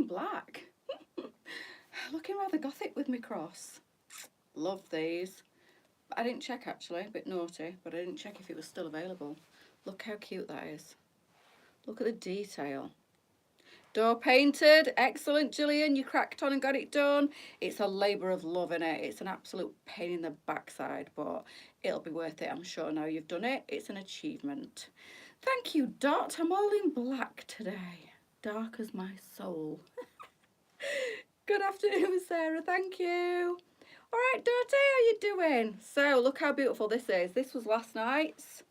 in black. Looking rather gothic with my cross. Love these. I didn't check actually, a bit naughty, but I didn't check if it was still available. Look how cute that is. Look at the detail. Door painted, excellent Gillian, you cracked on and got it done. It's a labour of love in it. It's an absolute pain in the backside, but it'll be worth it, I'm sure, now you've done it. It's an achievement. Thank you, Dot. I'm all in black today. Dark as my soul. Good afternoon, Sarah, thank you. All right, Dottie, how you doing? So, look how beautiful this is. This was last night's,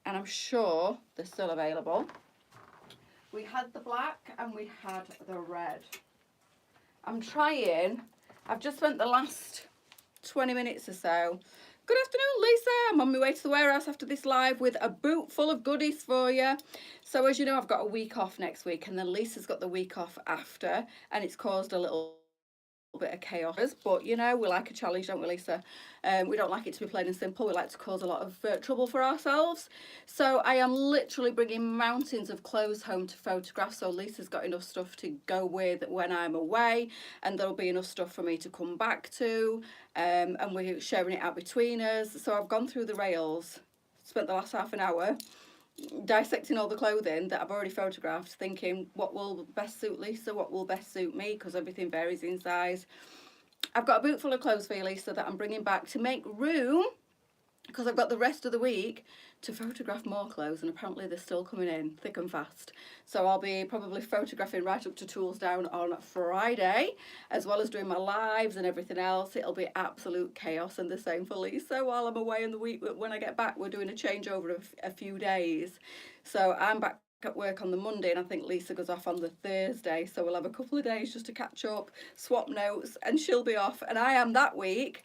and I'm sure they're still available. We had the black and we had the red. I've just spent the last 20 minutes or so. Good afternoon, Lisa. I'm on my way to the warehouse after this live with a boot full of goodies for you. So as you know, I've got a week off next week, and then Lisa's got the week off after, and it's caused a little bit of chaos, but you know, we like a challenge, don't we, Lisa? We don't like it to be plain and simple. We like to cause a lot of trouble for ourselves. So I am literally bringing mountains of clothes home to photograph, so Lisa's got enough stuff to go with when I'm away, and there'll be enough stuff for me to come back to, and we're sharing it out between us. So I've gone through the rails, spent the last half an hour dissecting all the clothing that I've already photographed, thinking what will best suit Lisa, what will best suit me, because everything varies in size. I've got a boot full of clothes for you, Lisa, that I'm bringing back to make room, because I've got the rest of the week to photograph more clothes, and apparently they're still coming in thick and fast. So I'll be probably photographing right up to tools down on Friday, as well as doing my lives and everything else. It'll be absolute chaos, and the same for Lisa while I'm away in the week. When I get back, we're doing a changeover of a few days. So I'm back at work on the Monday, and I think Lisa goes off on the Thursday, so we'll have a couple of days just to catch up, swap notes, and she'll be off, and I am that week.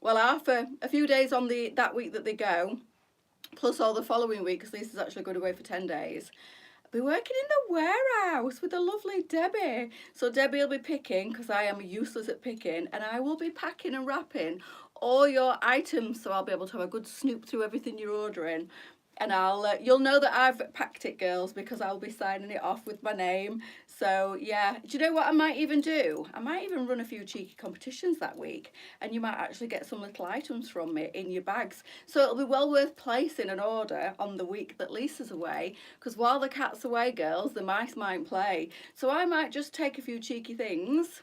Well, after a few days on that week that they go, plus all the following week, because Lisa's actually going away for 10 days, I'll be working in the warehouse with the lovely Debbie. So Debbie will be picking, because I am useless at picking, and I will be packing and wrapping all your items, so I'll be able to have a good snoop through everything you're ordering. And you'll know that I've packed it, girls, because I'll be signing it off with my name. So yeah, do you know what I might even do? I might even run a few cheeky competitions that week, and you might actually get some little items from me in your bags. So it'll be well worth placing an order on the week that Lisa's away, because while the cat's away, girls, the mice might play. So I might just take a few cheeky things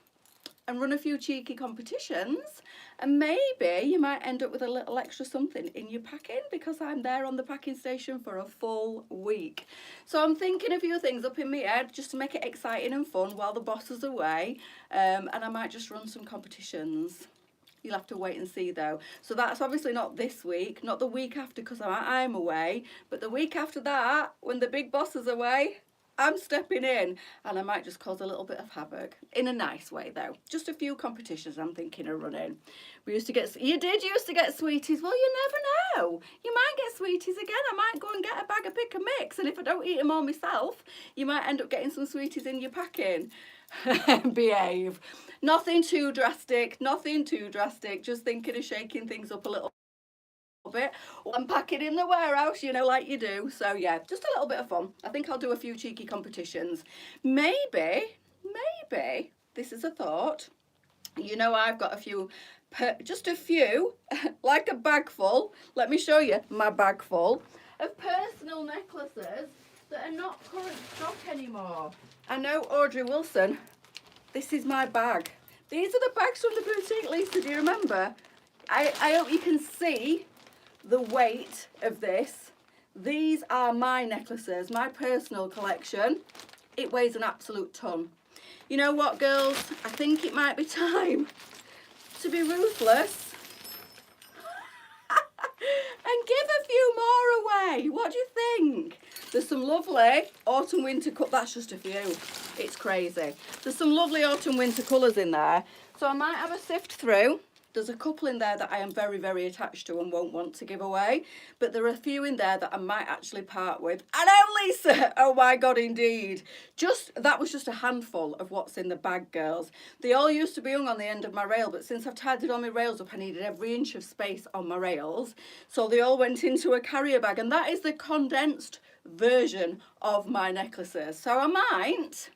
and run a few cheeky competitions, and maybe you might end up with a little extra something in your packing, because I'm there on the packing station for a full week. So I'm thinking a few things up in my head just to make it exciting and fun while the boss is away, and I might just run some competitions. You'll have to wait and see though. So that's obviously not this week, not the week after, because I'm away, but the week after that, when the big boss is away, I'm stepping in, and I might just cause a little bit of havoc in a nice way though. Just a few competitions I'm thinking of running. You did used to get sweeties. Well, you never know. You might get sweeties again. I might go and get a bag of pick and mix, and if I don't eat them all myself, you might end up getting some sweeties in your packing. Behave. Nothing too drastic, just thinking of shaking things up a little bit. I'm packing in the warehouse, you know, like you do. So yeah, just a little bit of fun. I think I'll do a few cheeky competitions. Maybe, this is a thought. You know, I've got a few, just a few, like a bag full. Let me show you my bag full of personal necklaces that are not current stock anymore. I know, Audrey Wilson, this is my bag. These are the bags from the boutique, Lisa, do you remember? I hope you can see the weight of this. These are my necklaces, my personal collection. It weighs an absolute ton. You know what, girls? I think it might be time to be ruthless and give a few more away. What do you think? There's some lovely autumn winter that's just a few. It's crazy. There's some lovely autumn winter colours in there. So I might have a sift through. There's a couple in there that I am very, very attached to and won't want to give away. But there are a few in there that I might actually part with. I know, Lisa! Oh my God, indeed. That was just a handful of what's in the bag, girls. They all used to be hung on the end of my rail, but since I've tidied all my rails up, I needed every inch of space on my rails. So they all went into a carrier bag, and that is the condensed version of my necklaces. So I might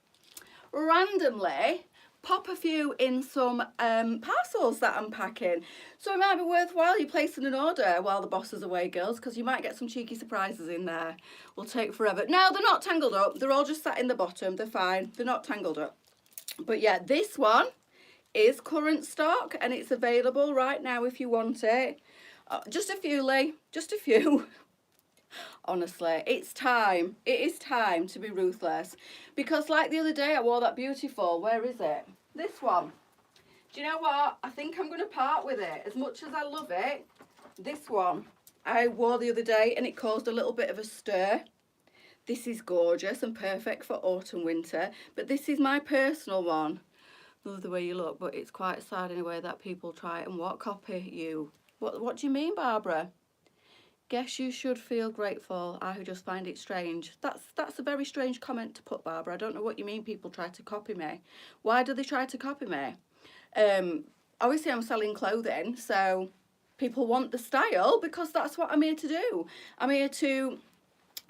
randomly pop a few in some parcels that I'm packing. So it might be worthwhile you placing an order while the boss is away, girls, because you might get some cheeky surprises in there. Will take forever. No, they're not tangled up. They're all just sat in the bottom. They're fine. They're not tangled up. But yeah, this one is current stock and it's available right now if you want it. Just a few, Lee. Just a few. Honestly, it's time. It is time to be ruthless. Because like the other day, I wore that beautiful, where is it? This one. Do you know what? I think I'm going to part with it. As much as I love it, this one I wore the other day and it caused a little bit of a stir. This is gorgeous and perfect for autumn, winter. But this is my personal one. Love the way you look, but it's quite sad in a way that people try and what? Copy you. What do you mean, Barbara? Guess you should feel grateful. I just find it strange. That's a very strange comment to put, Barbara. I don't know what you mean people try to copy me. Why do they try to copy me? Obviously I'm selling clothing, so people want the style because that's what I'm here to do. I'm here to...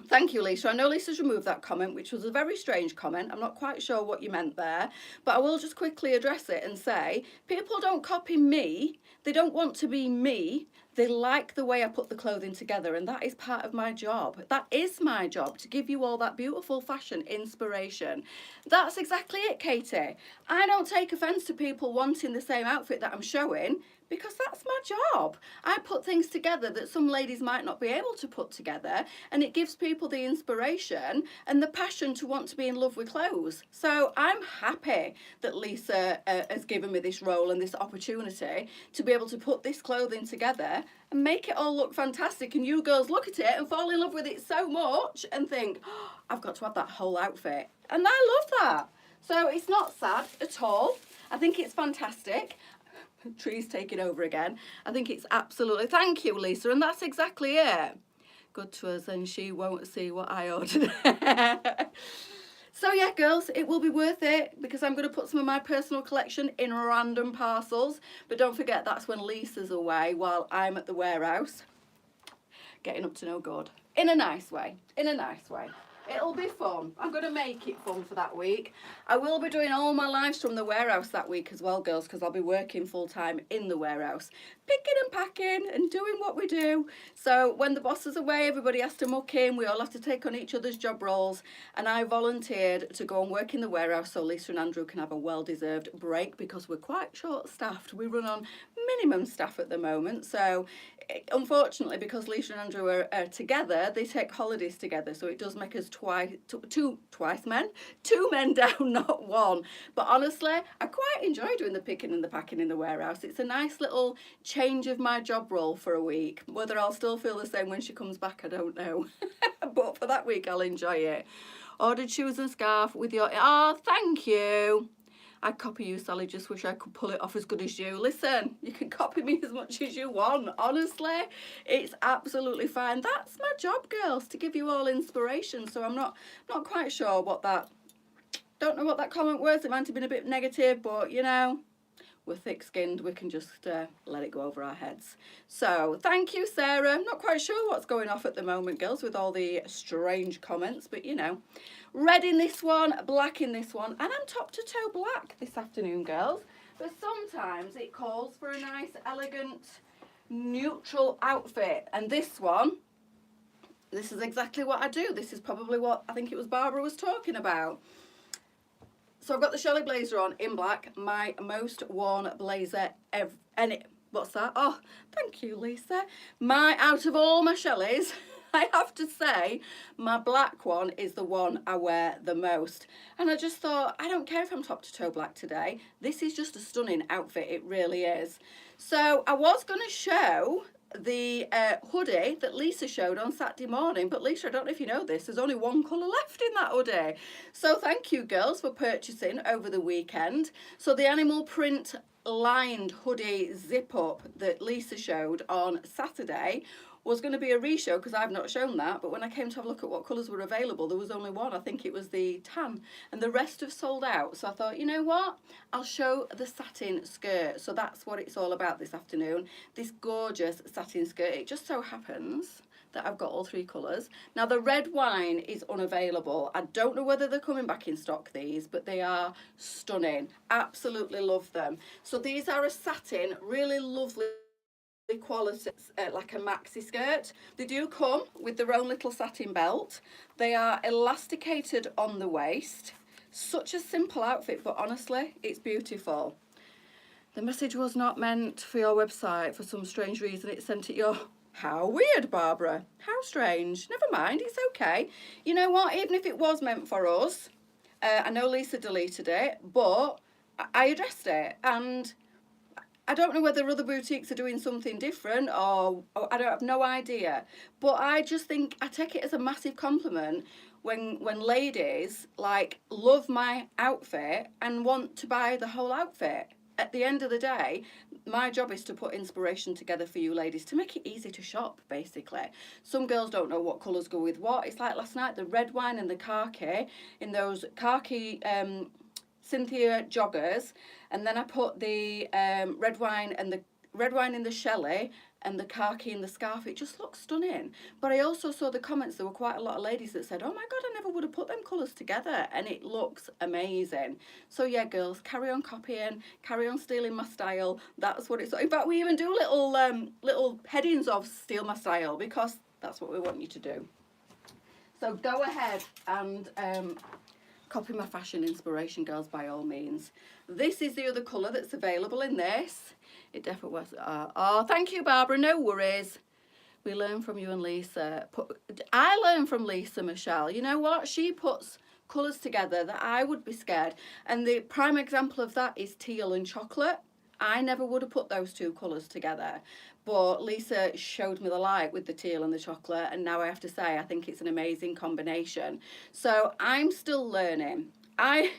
Thank you, Lisa. I know Lisa's removed that comment, which was a very strange comment. I'm not quite sure what you meant there, but I will just quickly address it and say, people don't copy me. They don't want to be me. They like the way I put the clothing together, and that is part of my job. That is my job, to give you all that beautiful fashion inspiration. That's exactly it, Katie. I don't take offence to people wanting the same outfit that I'm showing, because that's my job. I put things together that some ladies might not be able to put together, and it gives people the inspiration and the passion to want to be in love with clothes. So I'm happy that Lisa has given me this role and this opportunity to be able to put this clothing together and make it all look fantastic, and you girls look at it and fall in love with it so much and think, oh, I've got to have that whole outfit. And I love that. So it's not sad at all. I think it's fantastic. Tree's taking over again. I think it's absolutely... Thank you, Lisa. And that's exactly it. Good to us, and she won't see what I ordered. So yeah, girls, it will be worth it because I'm going to put some of my personal collection in random parcels. But don't forget, that's when Lisa's away while I'm at the warehouse. Getting up to no good. In a nice way. In a nice way. It'll be fun. I'm going to make it fun for that week. I will be doing all my lives from the warehouse that week as well, girls, because I'll be working full time in the warehouse, picking and packing and doing what we do. So when the boss is away, everybody has to muck in. We all have to take on each other's job roles. And I volunteered to go and work in the warehouse so Lisa and Andrew can have a well-deserved break because we're quite short-staffed. We run on minimum staff at the moment. So unfortunately, because Lisa and Andrew are together, they take holidays together. So it does make us two men down, not one. But honestly, I quite enjoy doing the picking and the packing in the warehouse. It's a nice little change of my job role for a week. Whether I'll still feel the same when she comes back, I don't know. But for that week, I'll enjoy it. Ordered shoes and scarf with your... Oh, thank you. I'd copy you, Sally, just wish I could pull it off as good as you. Listen, you can copy me as much as you want. Honestly, it's absolutely fine. That's my job, girls, to give you all inspiration. So I'm not quite sure what that... Don't know what that comment was. It might have been a bit negative, but, you know, we're thick-skinned. We can just let it go over our heads. So thank you, Sarah. I'm not quite sure what's going off at the moment, girls, with all the strange comments, but, you know. Red in this one, black in this one, and I'm top to toe black this afternoon, girls. But sometimes it calls for a nice, elegant, neutral outfit. And this one, this is exactly what I do. This is probably what I think it was Barbara was talking about. So I've got the Shelley blazer on in black, my most worn blazer ever. What's that? Oh, thank you, Lisa. Out of all my Shelleys, I have to say, my black one is the one I wear the most. And I just thought, I don't care if I'm top to toe black today. This is just a stunning outfit, it really is. So I was going to show the hoodie that Lisa showed on Saturday morning, but Lisa, I don't know if you know this, there's only one colour left in that hoodie. So thank you, girls, for purchasing over the weekend. So the animal print lined hoodie zip up that Lisa showed on Saturday was going to be a reshow because I've not shown that, but when I came to have a look at what colours were available, there was only one. I think it was the tan, and the rest have sold out. So I thought, you know what, I'll show the satin skirt. So that's what it's all about this afternoon, this gorgeous satin skirt. It just so happens that I've got all 3 colours. Now the red wine is unavailable. I don't know whether they're coming back in stock, these, but they are stunning. Absolutely love them. So these are a satin, really lovely quality, like a maxi skirt. They do come with their own little satin belt. They are elasticated on the waist. Such a simple outfit, but honestly, it's beautiful. The message was not meant for your website. For some strange reason, it sent it your... How weird, Barbara. How strange. Never mind, it's okay. You know what? Even if it was meant for us, I know Lisa deleted it, but I addressed it. And I don't know whether other boutiques are doing something different, or I don't have no idea. But I just think I take it as a massive compliment when ladies like love my outfit and want to buy the whole outfit. At the end of the day, my job is to put inspiration together for you ladies to make it easy to shop, basically. Some girls don't know what colours go with what. It's like last night, the red wine and the khaki, in those khaki Cynthia joggers, and then I put the red wine in the Shelley and the khaki in the scarf. It just looks stunning. But I also saw the comments. There were quite a lot of ladies that said, oh my god, I never would have put them colours together, and it looks amazing. So yeah, girls, carry on copying, carry on stealing my style. That's what it's... In fact, we even do little headings of steal my style, because that's what we want you to do. So go ahead and copy my fashion inspiration, girls, by all means. This is the other colour that's available in this. It definitely was. Oh, thank you, Barbara. No worries. We learn from you and Lisa. I learn from Lisa, Michelle. You know what? She puts colours together that I would be scared. And the prime example of that is teal and chocolate. I never would have put those 2 colours together. But Lisa showed me the light with the teal and the chocolate, and now I have to say I think it's an amazing combination. So I'm still learning. I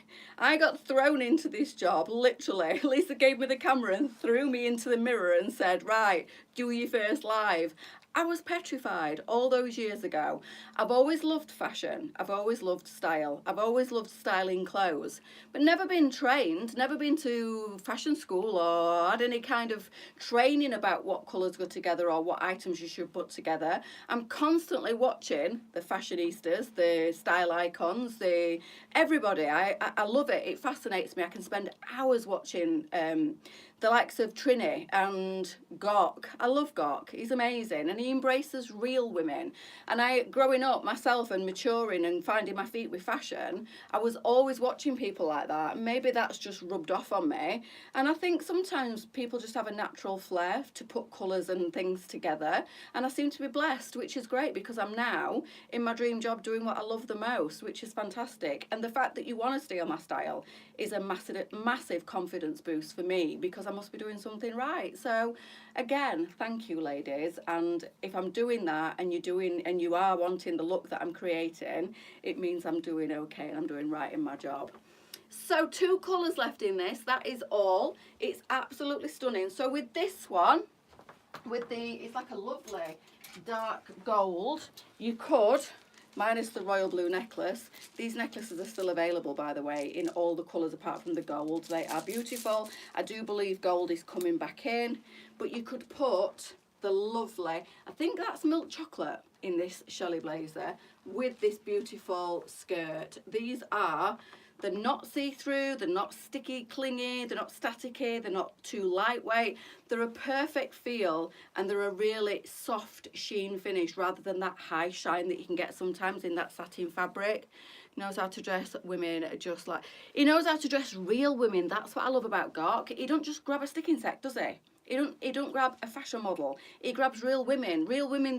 got thrown into this job, literally. Lisa gave me the camera and threw me into the mirror and said, right, do your first live. I was petrified all those years ago. I've always loved fashion. I've always loved style. I've always loved styling clothes, but never been trained, never been to fashion school or had any kind of training about what colours go together or what items you should put together. I'm constantly watching the fashionistas, the style icons, everybody. I love it. It fascinates me. I can spend hours watching the likes of Trini and Gok. I love Gok. He's amazing, and he embraces real women. And I, growing up myself and maturing and finding my feet with fashion, I was always watching people like that. Maybe that's just rubbed off on me. And I think sometimes people just have a natural flair to put colours and things together. And I seem to be blessed, which is great, because I'm now in my dream job doing what I love the most, which is fantastic. And the fact that you want to steal my style is a massive confidence boost for me, because I must be doing something right. So again, thank you, ladies. And if I'm doing that and you are wanting the look that I'm creating, it means I'm doing okay and I'm doing right in my job. So 2 colours left in this, that is all. It's absolutely stunning. So with this one, it's like a lovely dark gold, you could, minus the royal blue necklace. These necklaces are still available, by the way, in all the colours apart from the gold. They are beautiful. I do believe gold is coming back in, but you could put the lovely, I think that's milk chocolate in this Shelley blazer with this beautiful skirt. They're not see-through, they're not sticky, clingy, they're not staticky, they're not too lightweight. They're a perfect feel, and they're a really soft sheen finish rather than that high shine that you can get sometimes in that satin fabric. He knows how to dress women just like... He knows how to dress real women. That's what I love about Gok. He don't just grab a sticking set, does he? He don't grab a fashion model. He grabs real women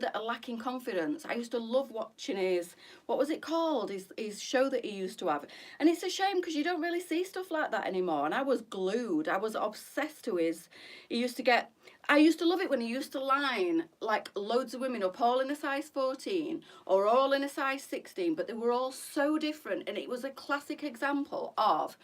that are lacking confidence. I used to love watching his, what was it called? His show that he used to have. And it's a shame because you don't really see stuff like that anymore. And I was glued. I was obsessed to his, I used to love it when he used to line like loads of women up all in a size 14 or all in a size 16, but they were all so different. And it was a classic example of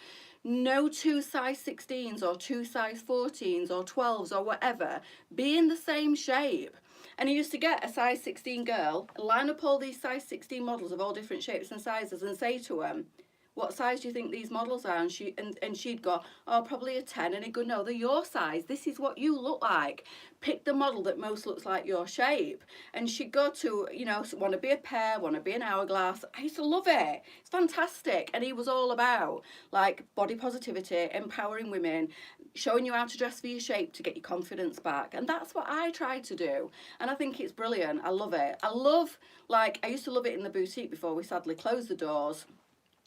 no 2 size 16s or 2 size 14s or 12s or whatever being the same shape. And he used to get a size 16 girl, line up all these size 16 models of all different shapes and sizes and say to them, what size do you think these models are? And she'd go, oh, probably a 10. And he'd go, no, they're your size. This is what you look like. Pick the model that most looks like your shape. And she'd go to, you know, want to be a pear, want to be an hourglass. I used to love it. It's fantastic. And he was all about like body positivity, empowering women, showing you how to dress for your shape to get your confidence back. And that's what I try to do. And I think it's brilliant. I love it. I used to love it in the boutique before we sadly closed the doors.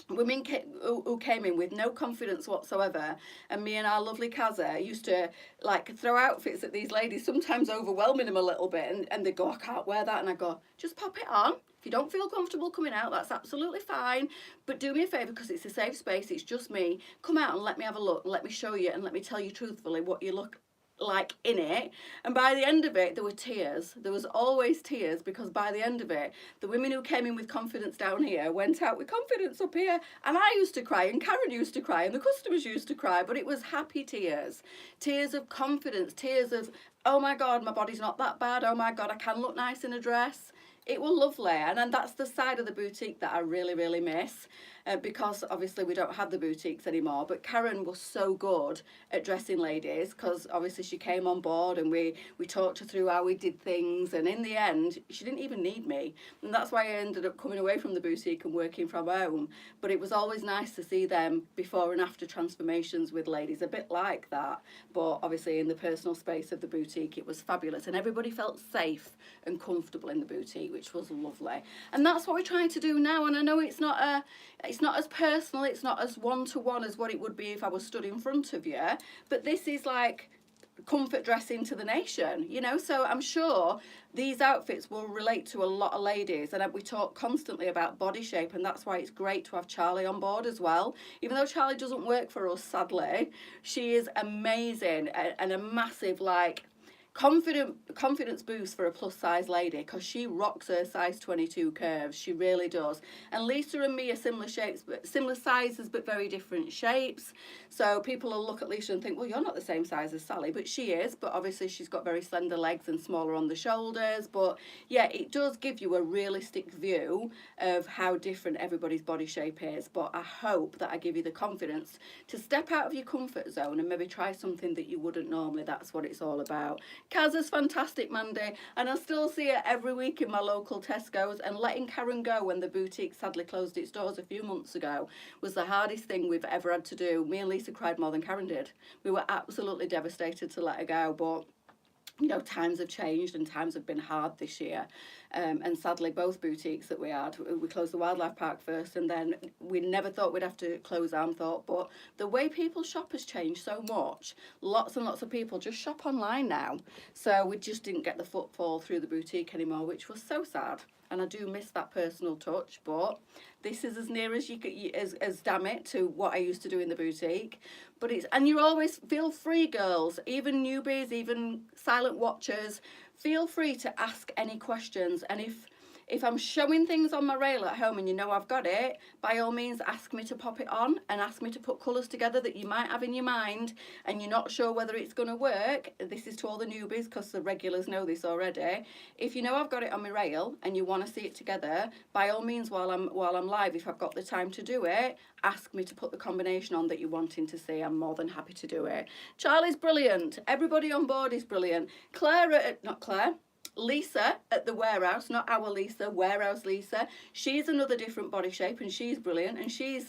Women who came in with no confidence whatsoever, and me and our lovely Kaza used to like throw outfits at these ladies, sometimes overwhelming them a little bit, and they go, I can't wear that, and I go, just pop it on. If you don't feel comfortable coming out, that's absolutely fine, but do me a favour, because it's a safe space, it's just me, come out and let me have a look, let me show you, and let me tell you truthfully what you look like in it. And by the end of it, there were tears. There was always tears, because by the end of it, the women who came in with confidence down here went out with confidence up here. And I used to cry, and Karen used to cry, and the customers used to cry, but it was happy tears. Tears of confidence, tears of, oh my God, my body's not that bad. Oh my God, I can look nice in a dress. It was lovely, and that's the side of the boutique that I really, really miss, because obviously we don't have the boutiques anymore. But Karen was so good at dressing ladies, because obviously she came on board and we talked her through how we did things, and in the end she didn't even need me, and that's why I ended up coming away from the boutique and working from home. But it was always nice to see them before and after transformations with ladies, a bit like that, but obviously in the personal space of the boutique. It was fabulous, and everybody felt safe and comfortable in the boutique, which was lovely. And that's what we're trying to do now. And I know it's not as personal, it's not as one-to-one as what it would be if I was stood in front of you, but this is like comfort dressing to the nation, you know. So I'm sure these outfits will relate to a lot of ladies, and we talk constantly about body shape, and that's why it's great to have Charlie on board as well. Even though Charlie doesn't work for us, sadly, she is amazing, and a massive like confidence boost for a plus size lady, because she rocks her size 22 curves. She really does. And Lisa and me are similar shapes, but similar sizes, but very different shapes. So people will look at Lisa and think, well, you're not the same size as Sally, but she is. But obviously she's got very slender legs and smaller on the shoulders. But yeah, it does give you a realistic view of how different everybody's body shape is. But I hope that I give you the confidence to step out of your comfort zone and maybe try something that you wouldn't normally. That's what it's all about. Kaz is fantastic, Mandy, and I still see her every week in my local Tesco's. And letting Karen go when the boutique sadly closed its doors a few months ago was the hardest thing we've ever had to do. Me and Lisa cried more than Karen did. We were absolutely devastated to let her go, but you know, times have changed and times have been hard this year. And sadly, both boutiques that we had, we closed the wildlife park first, and then we never thought we'd have to close Amthorpe. But the way people shop has changed so much. Lots and lots of people just shop online now. So we just didn't get the footfall through the boutique anymore, which was so sad. And I do miss that personal touch, but this is as near as you could, as damn it, to what I used to do in the boutique. But it's, and you always feel free, girls, even newbies, even silent watchers, feel free to ask any questions. And if I'm showing things on my rail at home and you know I've got it, by all means ask me to pop it on and ask me to put colours together that you might have in your mind and you're not sure whether it's going to work. This is to all the newbies, because the regulars know this already. If you know I've got it on my rail and you want to see it together, by all means, while I'm live, if I've got the time to do it, ask me to put the combination on that you're wanting to see. I'm more than happy to do it. Charlie's brilliant. Everybody on board is brilliant. Lisa at the warehouse, not our Lisa, warehouse Lisa, she's another different body shape and she's brilliant, and she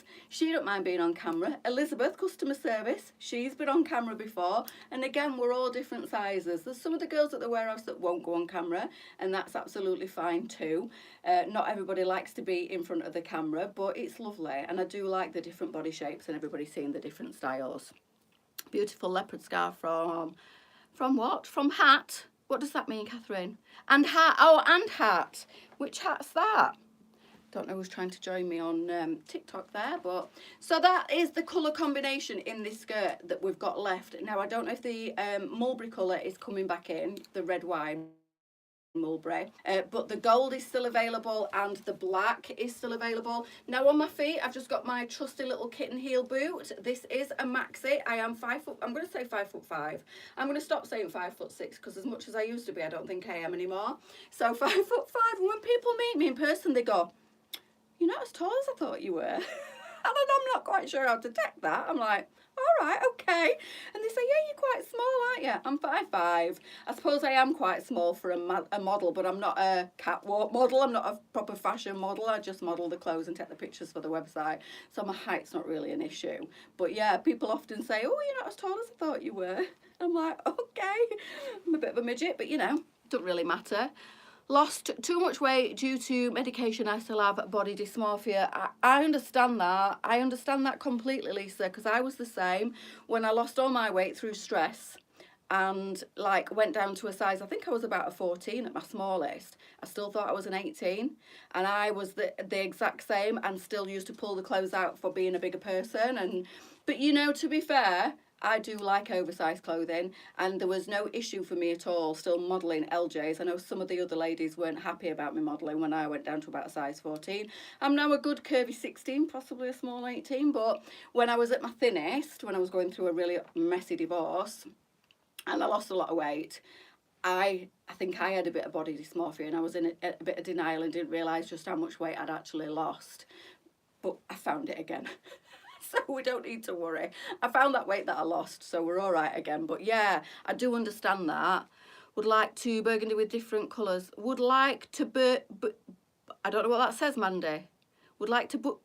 don't mind being on camera. Elizabeth, customer service, she's been on camera before, and again, we're all different sizes. There's some of the girls at the warehouse that won't go on camera, and that's absolutely fine too. Not everybody likes to be in front of the camera, but it's lovely, and I do like the different body shapes and everybody seeing the different styles. Beautiful leopard scarf from what? From Hat. What does that mean, Catherine? And hat. Oh, and hat. Which hat's that? Don't know who's trying to join me on TikTok there, but so that is the colour combination in this skirt that we've got left. Now, I don't know if the mulberry colour is coming back in, the red wine mulberry, but the gold is still available and the black is still available. Now on my feet, I've just got my trusty little kitten heel boot. This is a maxi. I am 5 foot, I'm going to say 5'5". I'm going to stop saying 5'6", because as much as I used to be, I don't think I am anymore. So 5'5", and when people meet me in person, they go, "You're not as tall as I thought you were." I'm not quite sure how to take that. I'm like, all right, okay. And they say, yeah, you're quite small, aren't you? I'm 5'5". I suppose I am quite small for a model, but I'm not a catwalk model. I'm not a proper fashion model. I just model the clothes and take the pictures for the website. So my height's not really an issue. But yeah, people often say, oh, you're not as tall as I thought you were. I'm like, okay. I'm a bit of a midget, but you know, doesn't really matter. Lost too much weight due to medication. I still have body dysmorphia. I understand that. I understand that completely, Lisa, because I was the same when I lost all my weight through stress and like went down to a size, I think I was about a 14 at my smallest. I still thought I was an 18, and I was the exact same and still used to pull the clothes out for being a bigger person. And but you know, to be fair, I do like oversized clothing, and there was no issue for me at all still modelling LJs. I know some of the other ladies weren't happy about me modelling when I went down to about a size 14. I'm now a good curvy 16, possibly a small 18, but when I was at my thinnest, when I was going through a really messy divorce and I lost a lot of weight, I think I had a bit of body dysmorphia, and I was in a bit of denial and didn't realise just how much weight I'd actually lost. But I found it again. So we don't need to worry. I found that weight that I lost, so we're all right again. But yeah, I do understand that. Would like to burgundy with different colours. Would like to I don't know what that says, Mandy. Would like to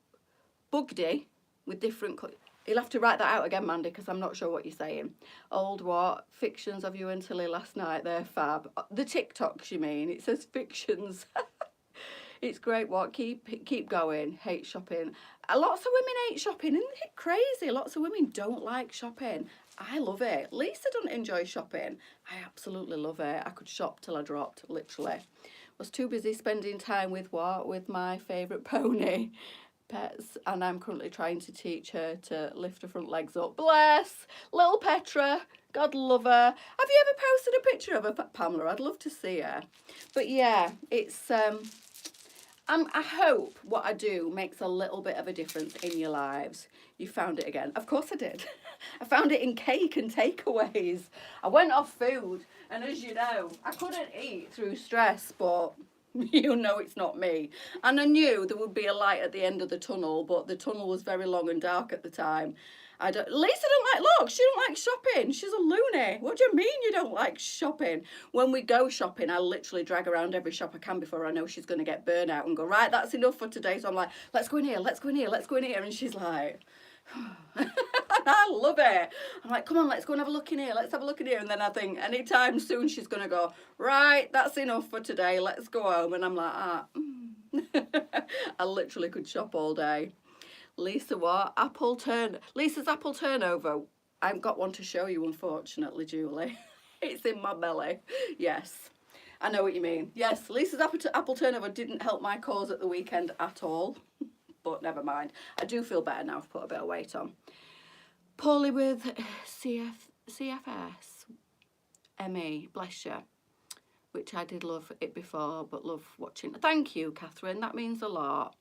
bugdy with different colours. You'll have to write that out again, Mandy, because I'm not sure what you're saying. Old what? Fictions of you and Tilly last night. They're fab. The TikToks, you mean? It says fictions. It's great. What? Keep going. Hate shopping. Lots of women hate shopping. Isn't it crazy? Lots of women don't like shopping. I love it. Lisa doesn't enjoy shopping. I absolutely love it. I could shop till I dropped, literally. Was too busy spending time with what? With my favourite pony, Pets, and I'm currently trying to teach her to lift her front legs up. Bless! Little Petra. God love her. Have you ever posted a picture of her, Pamela? I'd love to see her. But yeah, it's... I hope what I do makes a little bit of a difference in your lives. You found it again. Of course I did. I found it in cake and takeaways. I went off food, and as you know, I couldn't eat through stress, but you know it's not me. And I knew there would be a light at the end of the tunnel, but the tunnel was very long and dark at the time. Lisa don't like, look, she don't like shopping. She's a loony. What do you mean you don't like shopping? When we go shopping, I literally drag around every shop I can before I know she's going to get burnout and go, right, that's enough for today. So I'm like, let's go in here, let's go in here, let's go in here. And she's like, I love it. I'm like, come on, let's go and have a look in here. Let's have a look in here. And then I think anytime soon she's going to go, right, that's enough for today. Let's go home. And I'm like, I literally could shop all day. Lisa, what? Lisa's apple turnover. I haven't got one to show you, unfortunately, Julie. It's in my belly. Yes, I know what you mean. Yes, Lisa's apple turnover didn't help my cause at the weekend at all. But never mind. I do feel better now. I've put a bit of weight on. Poorly with CFS. ME, bless you. Which I did love it before, but love watching. Thank you, Catherine. That means a lot.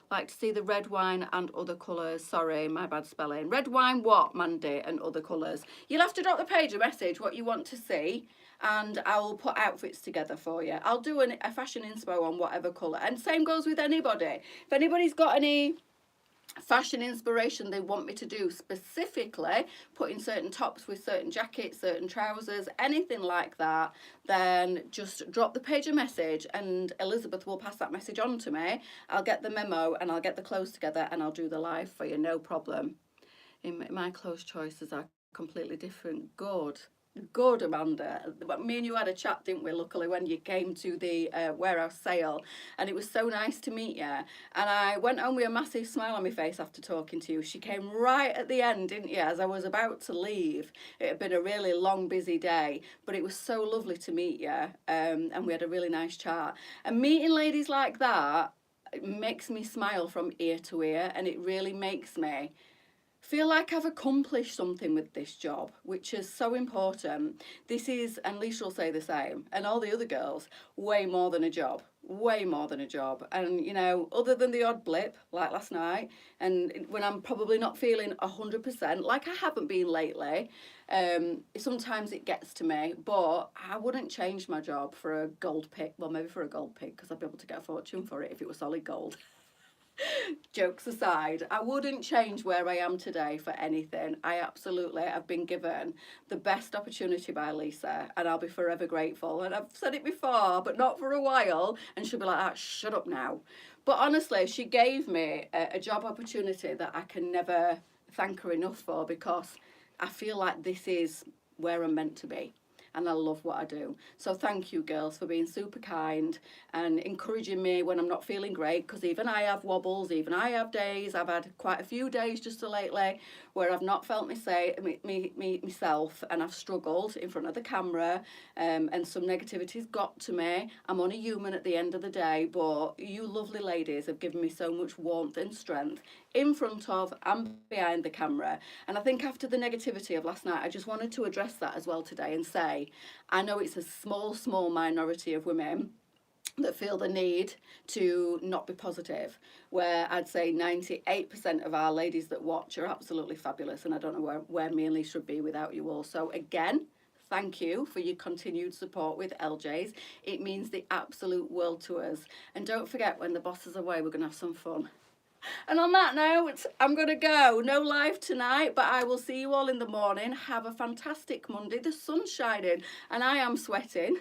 Like to see the red wine and other colours. Sorry, my bad spelling. Red wine what, Mandy, and other colours? You'll have to drop the page a message what you want to see, and I'll put outfits together for you. I'll do a fashion inspo on whatever colour. And same goes with anybody. If anybody's got any fashion inspiration they want me to do, specifically putting certain tops with certain jackets, certain trousers, anything like that, then just drop the page a message and Elizabeth will pass that message on to me. I'll get the memo and I'll get the clothes together and I'll do the live for you, no problem. My clothes choices are completely different. Good, Amanda. Me and you had a chat, didn't we, luckily, when you came to the warehouse sale, and it was so nice to meet you. And I went home with a massive smile on my face after talking to you. She came right at the end, didn't you, as I was about to leave. It had been a really long, busy day, but it was so lovely to meet you, and we had a really nice chat. And meeting ladies like that, it makes me smile from ear to ear, and it really makes me feel like I've accomplished something with this job, which is so important. This is, and Lisa will say the same, and all the other girls, way more than a job. Way more than a job. And, you know, other than the odd blip, like last night, and when I'm probably not feeling 100%, like I haven't been lately, sometimes it gets to me, but I wouldn't change my job for a gold pick. Well, maybe for a gold pick, because I'd be able to get a fortune for it if it was solid gold. Jokes aside, I wouldn't change where I am today for anything. I absolutely have been given the best opportunity by Lisa, and I'll be forever grateful. And I've said it before, but not for a while. And she'll be like, ah, shut up now. But honestly, she gave me a job opportunity that I can never thank her enough for, because I feel like this is where I'm meant to be. And I love what I do. So thank you, girls, for being super kind and encouraging me when I'm not feeling great, because even I have wobbles, even I have days. I've had quite a few days just lately where I've not felt myself, and I've struggled in front of the camera, and some negativity's got to me. I'm only human at the end of the day, but you lovely ladies have given me so much warmth and strength in front of and behind the camera. And I think after the negativity of last night, I just wanted to address that as well today and say, I know it's a small minority of women that feel the need to not be positive, where I'd say 98% of our ladies that watch are absolutely fabulous, and I don't know where me and Lisa would be without you all. So again, thank you for your continued support with LJ's. It means the absolute world to us. And don't forget, when the boss is away, we're going to have some fun. And on that note, I'm going to go. No live tonight, but I will see you all in the morning. Have a fantastic Monday. The sun's shining and I am sweating.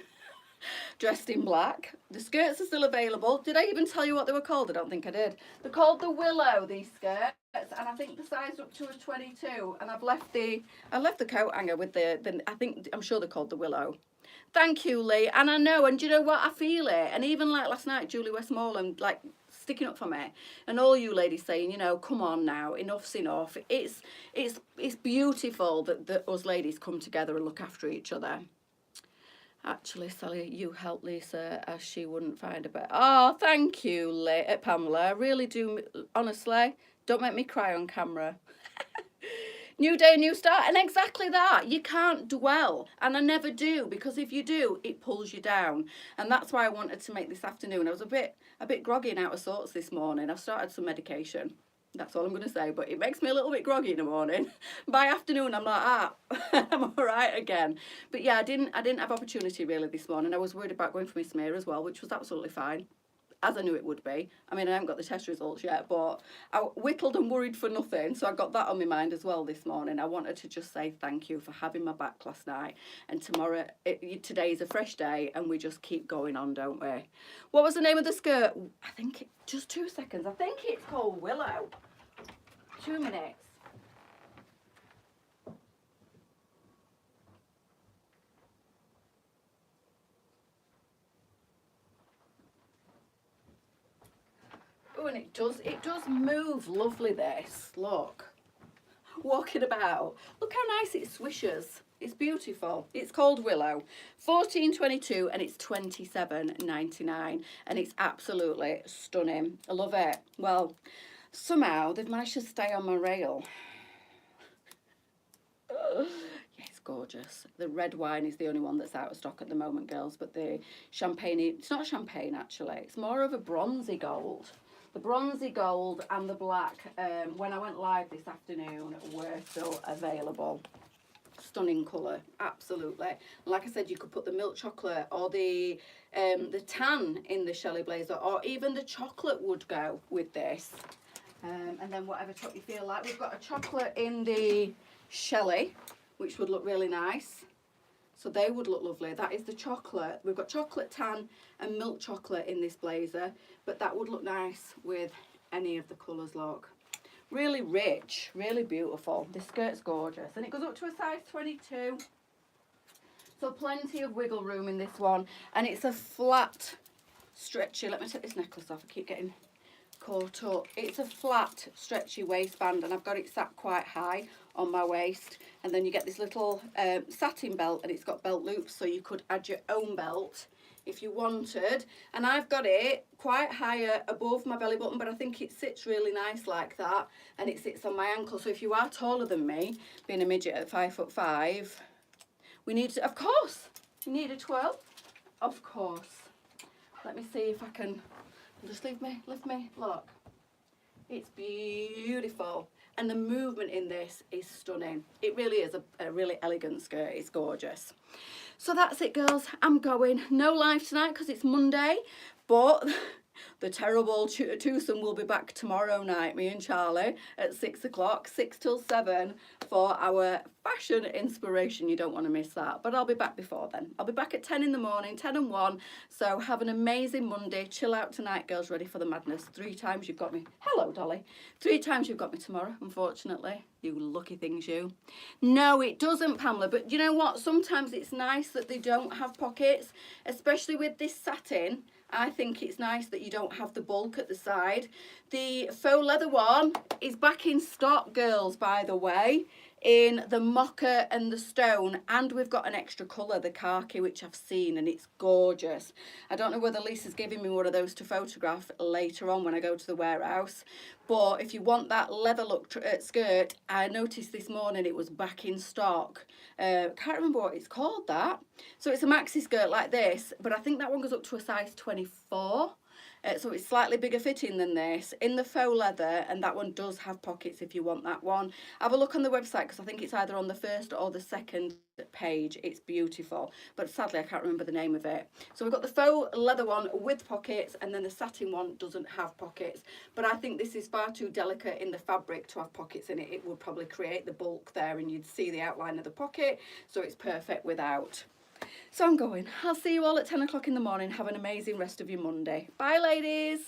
Dressed in black. The skirts are still available. Did I even tell you what they were called? I don't think I did. They're called the Willow, these skirts, and I think the size up to a 22. And I've left the coat hanger with I'm sure they're called the Willow. Thank you, Lee. And I know, and do you know what? I feel it. And even like last night, Julie Westmoreland, like, sticking up for me, and all you ladies saying, you know, come on now, enough's enough. It's beautiful that us ladies come together and look after each other. Actually, Sally, you helped Lisa as she wouldn't find a better. Oh, thank you, Pamela. I really do. Honestly, don't make me cry on camera. New day, new start, and exactly that. You can't dwell, and I never do, because if you do, it pulls you down. And that's why I wanted to make this afternoon. I was a bit groggy and out of sorts this morning. I've started some medication. That's all I'm going to say, but it makes me a little bit groggy in the morning. By afternoon, I'm like, I'm all right again. But yeah, I didn't have opportunity really this morning. I was worried about going for my smear as well, which was absolutely fine, as I knew it would be. I mean, I haven't got the test results yet, but I whittled and worried for nothing, so I got that on my mind as well this morning. I wanted to just say thank you for having my back last night, and today is a fresh day, and we just keep going on, don't we? What was the name of the skirt? I think, just 2 seconds, I think it's called Willow. 2 minutes. Oh, and it does move lovely, this. Look. Walking about. Look how nice it swishes. It's beautiful. It's called Willow. 14.22 and it's 27.99 and it's absolutely stunning. I love it. Well, somehow they've managed to stay on my rail. Yeah, it's gorgeous. The red wine is the only one that's out of stock at the moment, girls, but the champagne, it's not champagne actually, it's more of a bronzy gold. The bronzy gold and the black, when I went live this afternoon, were still available. Stunning colour, absolutely. Like I said, you could put the milk chocolate or the tan in the Shelley blazer, or even the chocolate would go with this. And then whatever top you feel like. We've got a chocolate in the Shelley, which would look really nice. So they would look lovely. That is the chocolate. We've got chocolate tan and milk chocolate in this blazer, but that would look nice with any of the colours, look. Really rich, really beautiful. This skirt's gorgeous. And it goes up to a size 22. So plenty of wiggle room in this one. And it's a flat, stretchy, let me take this necklace off, I keep getting caught up. It's a flat, stretchy waistband, and I've got it sat quite high on my waist. And then you get this little satin belt, and it's got belt loops, so you could add your own belt if you wanted. And I've got it quite higher above my belly button, but I think it sits really nice like that, and it sits on my ankle. So if you are taller than me, being a midget at 5'5", we need to, of course, you need a 12, of course. Let me see if I can, just lift me, look. It's beautiful. And the movement in this is stunning. It really is a really elegant skirt. It's gorgeous. So that's it, girls. I'm going. No live tonight because it's Monday, but The terrible twosome will be back tomorrow night, me and Charlie, at 6 o'clock, 6 till 7, for our fashion inspiration. You don't want to miss that. But I'll be back before then. I'll be back at 10 in the morning, 10 and 1. So have an amazing Monday. Chill out tonight, girls. Ready for the madness. 3 times you've got me. Hello, Dolly. 3 times you've got me tomorrow, unfortunately. You lucky things, you. No, it doesn't, Pamela. But you know what? Sometimes it's nice that they don't have pockets, especially with this satin. I think it's nice that you don't have the bulk at the side. The faux leather one is back in stock, girls, by the way, in the mocha and the stone, and we've got an extra colour, the khaki, which I've seen, and it's gorgeous. I don't know whether Lisa's giving me one of those to photograph later on when I go to the warehouse, but if you want that leather look skirt, I noticed this morning it was back in stock. Can't remember what it's called, that. So it's a maxi skirt like this, but I think that one goes up to a size 24. So it's slightly bigger fitting than this, in the faux leather, and that one does have pockets if you want that one. Have a look on the website, because I think it's either on the first or the second page. It's beautiful, but sadly I can't remember the name of it. So we've got the faux leather one with pockets, and then the satin one doesn't have pockets, but I think this is far too delicate in the fabric to have pockets in it. It would probably create the bulk there and you'd see the outline of the pocket, so it's perfect without. So I'm going. I'll see you all at 10 o'clock in the morning. Have an amazing rest of your Monday. Bye, ladies.